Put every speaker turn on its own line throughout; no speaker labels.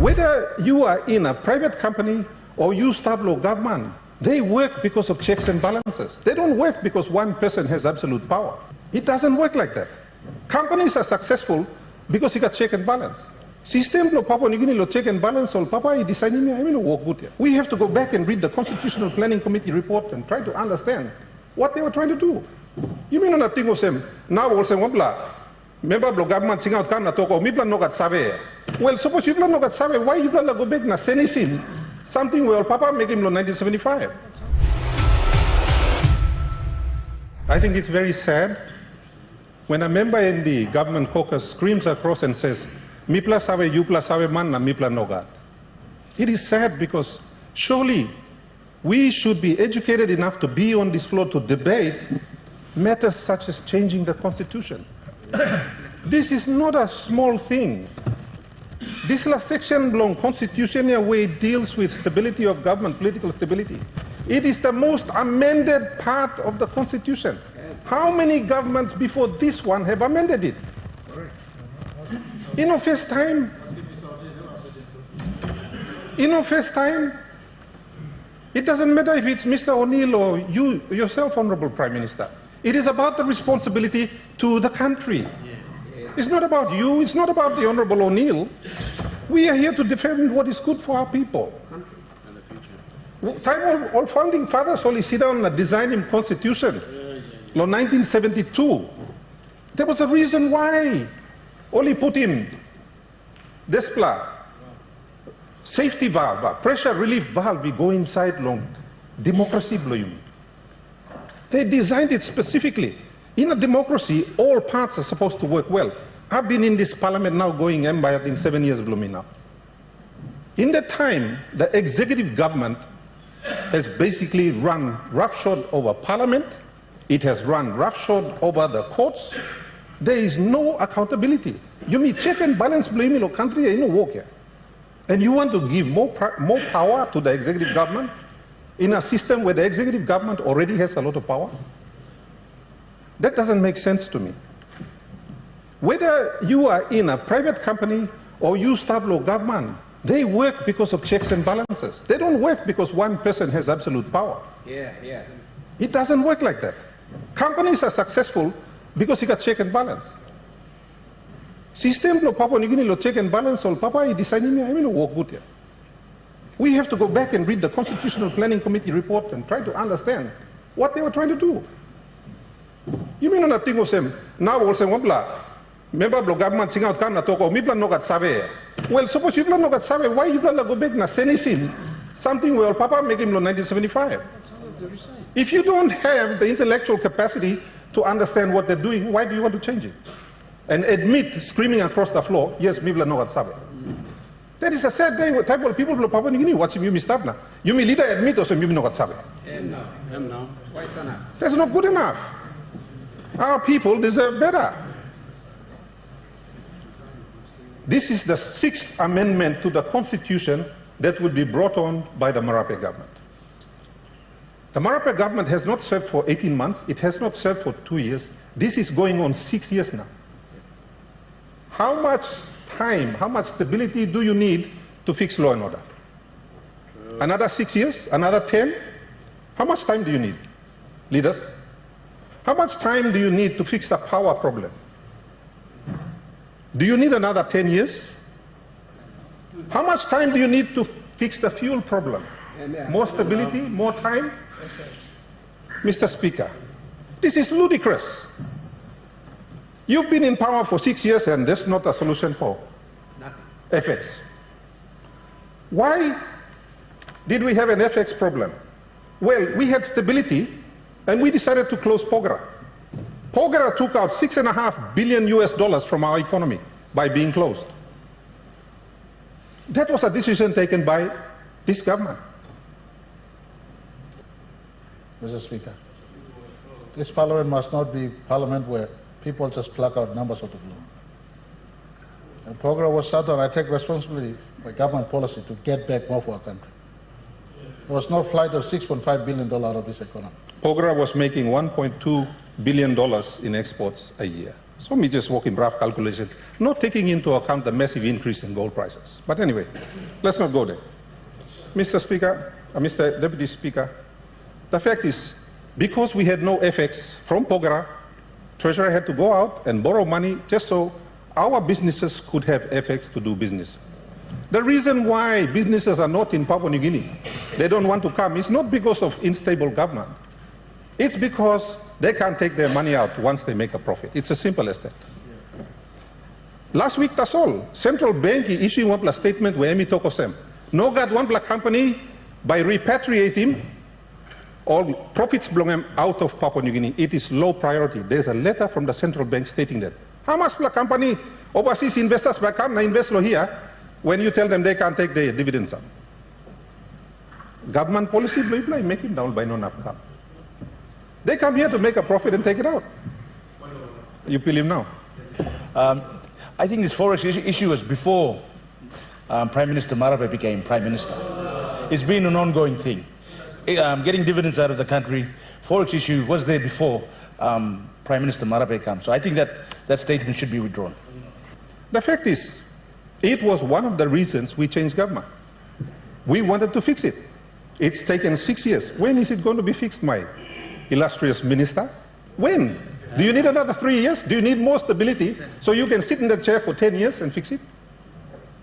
Whether you are in a private company or you state-level government, they work because of checks and balances. They don't work because one person has absolute power. It doesn't work like that. Companies are successful because you got check and balance. System lo Papua New Guinea lo check and balance all Papa I design work good. We have to go back and read the Constitutional Planning Committee report and try to understand what they were trying to do. You mean on a thing of now also wabla member of government sing out kan na toko mi plan no gat save. Well, suppose you plan no gat save, why you plan go back na senisin something well Papa make him lo 1975. I think it's very sad when a member in the government caucus screams across and says, "Mi plus save, you plus save man na mi plan no gat." It is sad because surely we should be educated enough to be on this floor to debate matters such as changing the constitution. This is not a small thing. This last section belong constitution way deals with stability of government, political stability. It is the most amended part of the constitution. How many governments before this one have amended it? In our first time, it doesn't matter if it's Mr. O'Neill or you yourself, Honorable Prime Minister. It is about the responsibility to the country. It's not about you, it's not about the Honorable O'Neill. We are here to defend what is good for our people. Time all founding fathers only sit down and design him constitution. In 1972, there was a reason why only put in DESPLA, safety valve, pressure relief valve, we go inside long democracy bloom. They designed it specifically. In a democracy, all parts are supposed to work well. I've been in this parliament now going by I think 7 years blooming up. In that time, the executive government has basically run roughshod over parliament. It has run roughshod over the courts. There is no accountability. You mean check and balance blame in a country in a work here. And you want to give more power to the executive government in a system where the executive government already has a lot of power? That doesn't make sense to me. Whether you are in a private company or you state-level government, they work because of checks and balances. They don't work because one person has absolute power. It doesn't work like that. Companies are successful because you got check and balance. System lo Papua New Guinea lo check and balance all Papa I design work good. We have to go back and read the Constitutional Planning Committee report and try to understand what they were trying to do. You mean on a thing of now also wabla member of government sing out kan na toko mi plan no gat save. Well, suppose you plan no gat save, why you plan go back na senisin something well Papa make him lo 1975. If you don't have the intellectual capacity to understand what they're doing, why do you want to change it? And admit, screaming across the floor, yes, mi plan no gat save. That is a sad day. Type of people of Papua New Guinea watching you mistap na. You may leader admit also you no gat save.
No. Why is that?
That's not good enough. Our people deserve better. This is the 6th amendment to the Constitution that will be brought on by the Marape government. The Marape government has not served for 18 months. It has not served for 2 years. This is going on 6 years now. How much time, how much stability do you need to fix law and order? Another 6 years? Another 10? How much time do you need, leaders? How much time do you need to fix the power problem? Do you need another 10 years? How much time do you need to fix the fuel problem? More stability, more time? Mr. Speaker, this is ludicrous. You've been in power for 6 years and that's not a solution for FX. Why did we have an FX problem? Well, we had stability and we decided to close POGRA. POGRA took out $6.5 billion from our economy by being closed. That was a decision taken by this government.
Mr. Speaker, this parliament must not be a parliament where people just pluck out numbers out of the blue. And POGRA was started, and I take responsibility for government policy to get back more for our country. There was no flight of $6.5 billion out of this economy.
POGRA was making $1.2 billion in exports a year. So me just working rough calculation, not taking into account the massive increase in gold prices. But anyway, let's not go there. Mr. Speaker, Mr. Deputy Speaker, the fact is, because we had no FX from Pogara, Treasury had to go out and borrow money just so our businesses could have FX to do business. The reason why businesses are not in Papua New Guinea, they don't want to come, is not because of unstable government. It's because they can't take their money out once they make a profit. It's as simple as that. Last week, that's all. Central Bank issued one statement where Emi Tokosem. No got one company by repatriating all profits belong out of Papua New Guinea. It is low priority. There's a letter from the central bank stating that. How much company overseas investors will come and invest here when you tell them they can't take their dividends out? Government policy, make it down by no come. They come here to make a profit and take it out. You believe now?
I think this forex issue was before Prime Minister Marape became Prime Minister. It's been an ongoing thing. Getting dividends out of the country, forex issue was there before Prime Minister Marape came. So I think that statement should be withdrawn.
The fact is, it was one of the reasons we changed government. We wanted to fix it. It's taken 6 years. When is it going to be fixed, my illustrious minister? When? Do you need another 3 years? Do you need more stability so you can sit in the chair for 10 years and fix it?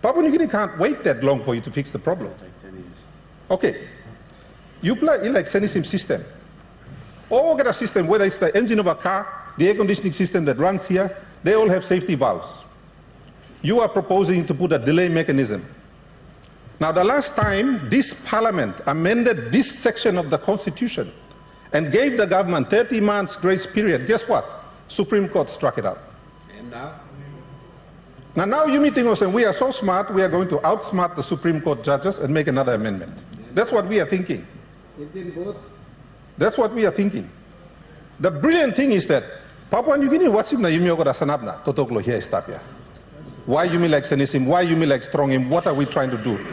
Papua New Guinea can't wait that long for you to fix the problem. Okay. You play like Senisim system. Or get a system, whether it's the engine of a car, the air conditioning system that runs here, they all have safety valves. You are proposing to put a delay mechanism. Now, the last time this parliament amended this section of the Constitution and gave the government 30 months grace period, guess what? Supreme Court struck it out.
And now?
Now you're meeting us and we are so smart, we are going to outsmart the Supreme Court judges and make another amendment. That's what we are thinking. That's what we are thinking. The brilliant thing is that Papua New Guinea, what's in the Yumiogoda Sanabna, Totoklo here is Tapia. Why you mean like Senisim? Why you mean like Strongim? What are we trying to do?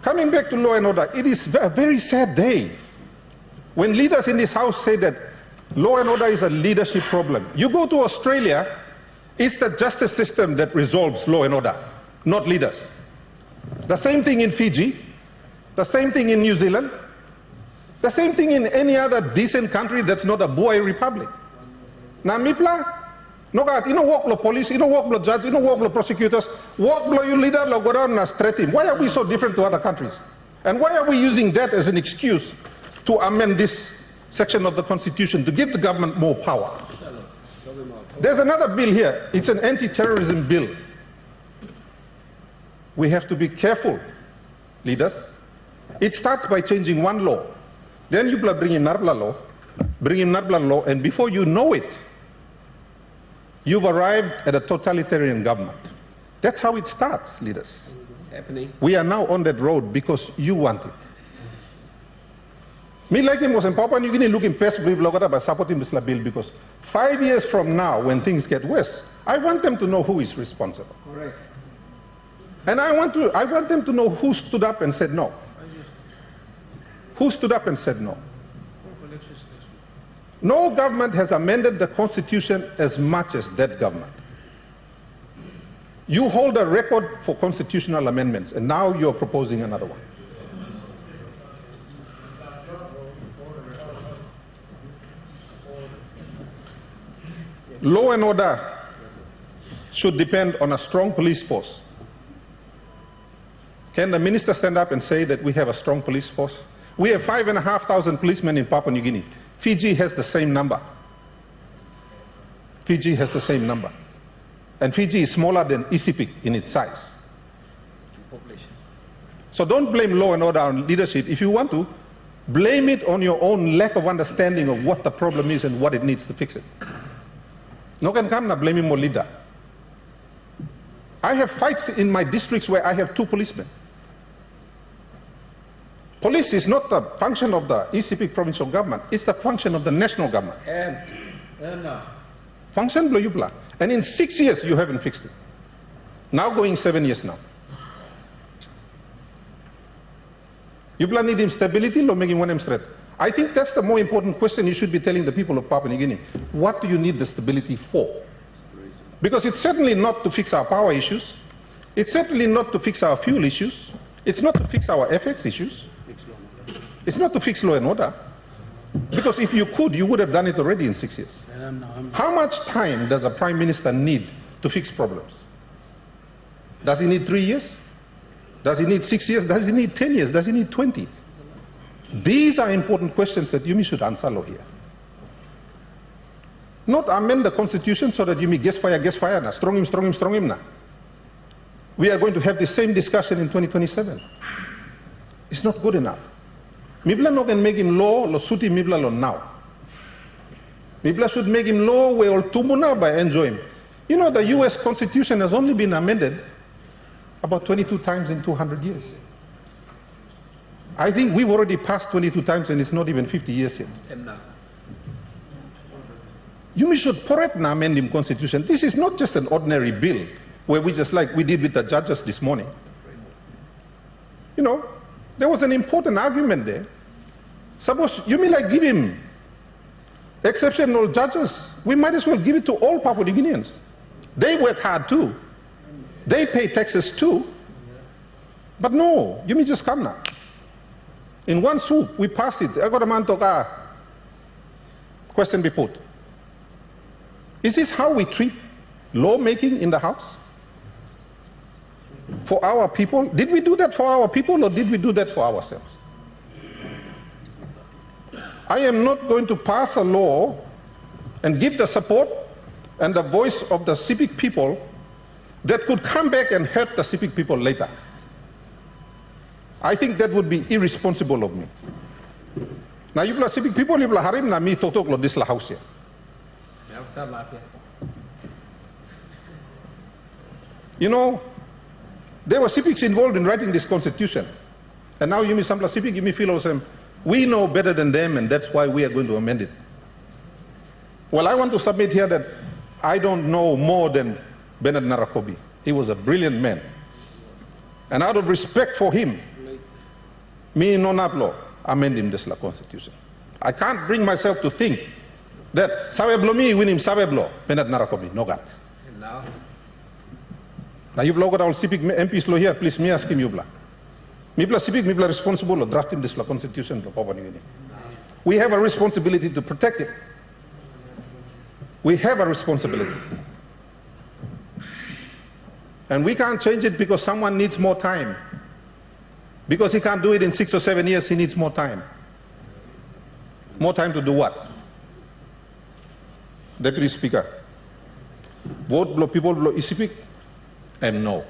Coming back to law and order, it is a very sad day when leaders in this house say that law and order is a leadership problem. You go to Australia, it's the justice system that resolves law and order, not leaders. The same thing in Fiji, the same thing in New Zealand, the same thing in any other decent country that's not a boy republic. Now, Mipla, no God, you know work law police, you know work law judge, you know work law prosecutors, work law you leader, law go down and straight him. Why are we so different to other countries? And why are we using that as an excuse to amend this section of the Constitution to give the government more power? There's another bill here. It's an anti-terrorism bill. We have to be careful, leaders. It starts by changing one law. Then you bring in Narbla law, and before you know it, you've arrived at a totalitarian government. That's how it starts, leaders.
It's happening.
We are now on that road because you want it. Me like him was in Papua New Guinea looking past with Logada by supporting this bill because 5 years from now, when things get worse, I want them to know who is responsible.
Correct.
And I want them to know who stood up and said no. Who stood up and said no? No government has amended the Constitution as much as that government. You hold a record for constitutional amendments, and now you're proposing another one. Law and order should depend on a strong police force. Can the minister stand up and say that we have a strong police force? We have 5,500 policemen in Papua New Guinea. Fiji has the same number. Fiji has the same number. And Fiji is smaller than East Sepik in its size. So don't blame law and order on leadership. If you want to, blame it on your own lack of understanding of what the problem is and what it needs to fix it. No can come na blame him or leader. I have fights in my districts where I have 2 policemen. Police is not the function of the East Sepik provincial government, it's the function of the national government. Function blow you blah. And in 6 years you haven't fixed it. Now going 7 years now. You need him stability, lo making one straight. I think that's the more important question you should be telling the people of Papua New Guinea. What do you need the stability for? Because it's certainly not to fix our power issues. It's certainly not to fix our fuel issues. It's not to fix our FX issues. It's not to fix law and order. Because if you could, you would have done it already in 6 years. How much time does a prime minister need to fix problems? Does he need 3 years? Does he need 6 years? Does he need 10 years? Does he need 20? These are important questions that Yumi should answer here. Not amend the constitution so that Yumi gets fire, na. Strong him, na. We are going to have the same discussion in 2027. It's not good enough. Mibla no can make him law, lo suti Mibla lo now. Mibla should make him law, we all tumuna by enjoy him. You know, the US Constitution has only been amended about 22 times in 200 years. I think we've already passed 22 times and it's not even 50 years yet. You should correct na amend him constitution. This is not just an ordinary bill where we just like we did with the judges this morning. You know, there was an important argument there. Suppose you may like give him exceptional judges. We might as well give it to all Papua New Guineans. They work hard too. They pay taxes too. But no, you may just come now. In one swoop, we passed it. I got a man to question be put. Is this how we treat lawmaking in the House? For our people? Did we do that for our people or did we do that for ourselves? I am not going to pass a law and give the support and the voice of the Sepik people that could come back and hurt the Sepik people later. I think that would be irresponsible of me. Now you Sepik people, you harim na mi totok lo dis la house here. You know, there were Sepiks involved in writing this constitution. And now you may some Sepik, you may feel awesome. We know better than them and that's why we are going to amend it. Well, I want to submit here that I don't know more than Bernard Narakobi. He was a brilliant man. And out of respect for him, me no naplo amend him this la constitution. I can't bring myself to think that Sabeblo me win him Sabeblo, Bernard Narakobi, no gat. Now you blow got all Sepik MPs lo here, please me ask him you bla. Me bla Sepik, me bla responsible of drafting this la constitution lo Papua New Guinea. We have a responsibility to protect it. We have a responsibility. And we can't change it because someone needs more time. Because he can't do it in 6 or 7 years, he needs more time. More time to do what? Deputy Speaker, vote blow people blow East Sepik and no.